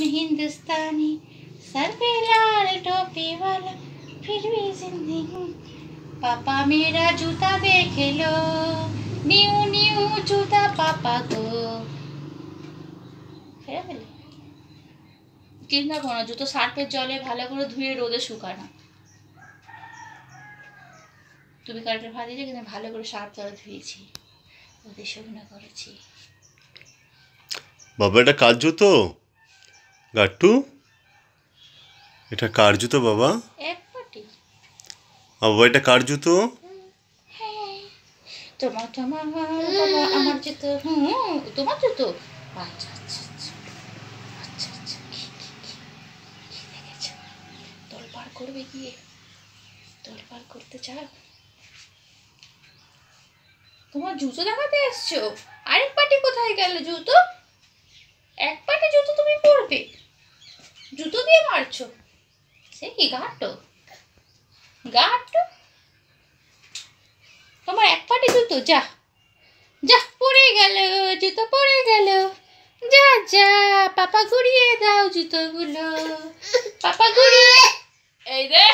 हिंदुस्तानी sir पे लाल टोपी वाला फिर भी जिंदगी। पापा मेरा जूता देख लो, न्यू न्यू जूता पापा को। চিন্তা করো না, জুতো সার্ফের জলে ভালো করে ধুয়ে রোদে শুকানো। তুমি কালকে ভাজিয়েছো কিন্তু ভালো করে সার্ফ জলে ধুয়েছি, রোদে শুকনো করেছি। বাবা এটা কার জুতো? গাট্টু এটা কার জুতো বাবা? এক পাটি। বাবা এটা কার জুতো? তোমার তোমার বাবা আমার জুতো। তোমার জুতো। আচ্ছা আচ্ছা আচ্ছা আচ্ছা আচ্ছা। কি দেখেছ? তোলপাড় করবে গিয়ে? তোলপাড় করতে চাও? তোমার জুতো দেখাতে এসছো? আরেক পাটি কোথায় গেল জুতো? এক পাটি জুতো তুমি পরবে, জুতো দিয়ে মারছো? সে কি গাঁটো গাঁটো? তোমার এক পাটি জুতো, যা যা পড়ে গেল, জুতো পড়ে গেল। যা যা পাপা ঘুরিয়ে দাও জুতোগুলো, পাপা ঘুরিয়ে। এই রে